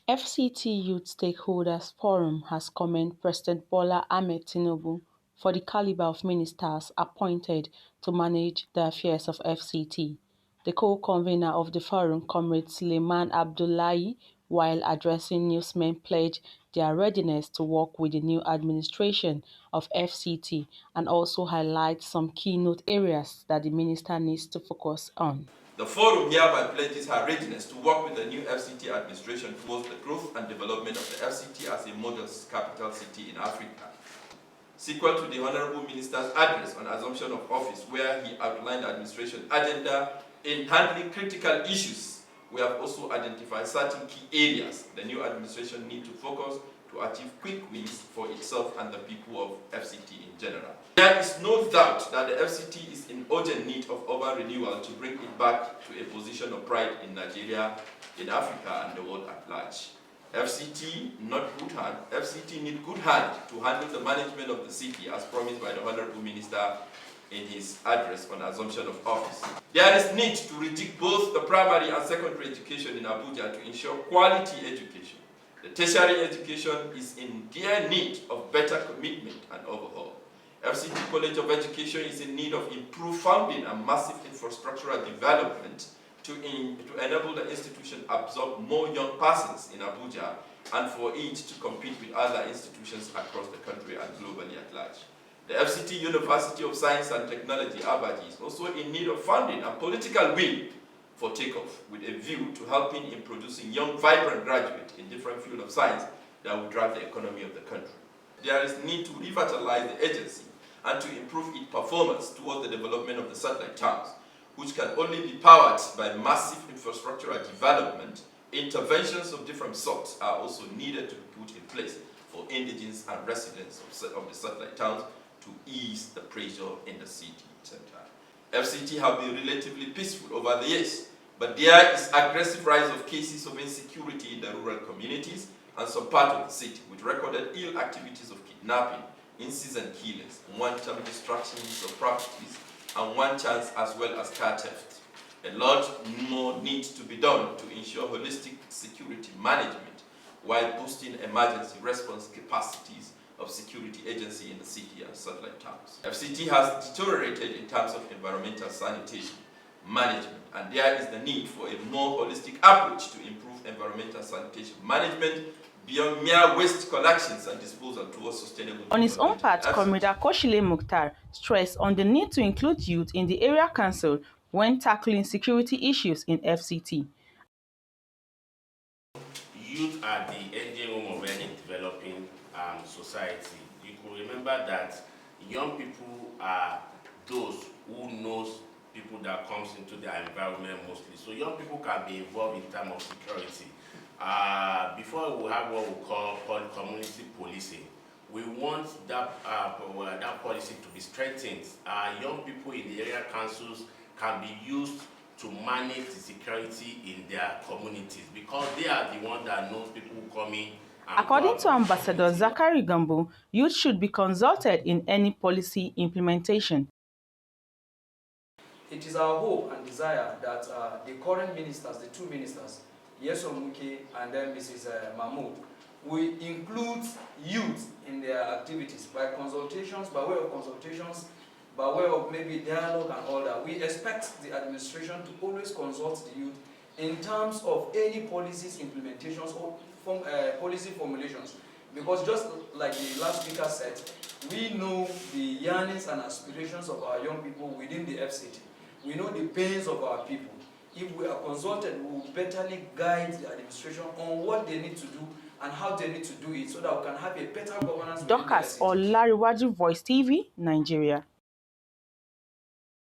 FCT Youth Stakeholders Forum has commended President Bola Ahmed Tinubu for the caliber of ministers appointed to manage the affairs of FCT. The co-convener of the forum, Comrade Suleiman Abdullahi, while addressing newsmen, pledged their readiness to work with the new administration of FCT and also highlight some keynote areas that the minister needs to focus on. The forum hereby pledges her readiness to work with the new FCT administration towards the growth and development of the FCT as a model capital city in Africa. Sequel to the Honorable Minister's address on assumption of office, where he outlined the administration agenda in handling critical issues, we have also identified certain key areas the new administration needs to focus to achieve quick wins for itself and the people of FCT in general. There is no doubt that the FCT is in urgent need of urban renewal to bring it back to a position of pride in Nigeria, in Africa, and the world at large. FCT need good hand to handle the management of the city as promised by the Honorable Minister in his address on assumption of office. There is need to rejig both the primary and secondary education in Abuja to ensure quality education. The tertiary education is in dire need of better commitment and overhaul. FCT College of Education is in need of improved funding and massive infrastructural development to enable the institution absorb more young persons in Abuja and for it to compete with other institutions across the country and globally at large. The FCT University of Science and Technology, Abaji, is also in need of funding and political will for takeoff, with a view to helping in producing young, vibrant graduates in different fields of science that will drive the economy of the country. There is need to revitalize the agency and to improve its performance towards the development of the satellite towns, which can only be powered by massive infrastructural development. Interventions of different sorts are also needed to be put in place for indigents and residents of the satellite towns to ease the pressure in the city center. FCT have been relatively peaceful over the years, but there is aggressive rise of cases of insecurity in the rural communities and some part of the city, with recorded ill activities of kidnapping, in-season killings, wanton destructions of properties, and one chance as well as car theft. A lot more needs to be done to ensure holistic security management while boosting emergency response capacities of security agency in the city and satellite towns. FCT has deteriorated in terms of environmental sanitation management, and there is the need for a more holistic approach to improve environmental sanitation management beyond mere waste collections and disposal towards sustainable On his own development. part, Comrade Akoshile Mukhtar stressed on the need to include youth in the area council when tackling security issues in FCT. Youth are the engine room of any developing society. You could remember that young people are those who knows people that comes into their environment mostly. So young people can be involved in terms of security. Before we have what we call community policing, we want that policy to be strengthened. Young people in the area councils can be used to manage the security in their communities because they are the ones that know people who come in. According to Ambassador Zachary Gambo, youth should be consulted in any policy implementation. It is our hope and desire that the current ministers, the two ministers, Yesom Wike and then Mrs. Mahmoud, will include youth in their activities by consultations, by way of consultations, by way of maybe dialogue and all that. We expect the administration to always consult the youth in terms of any policies implementations or policy formulations. Because just like the last speaker said, we know the yearnings and aspirations of our young people within the FCT. We know the pains of our people. If we are consulted, we will betterly guide the administration on what they need to do and how they need to do it so that we can have a better governance. Dorcas Olariwaju, Voice TV, Nigeria.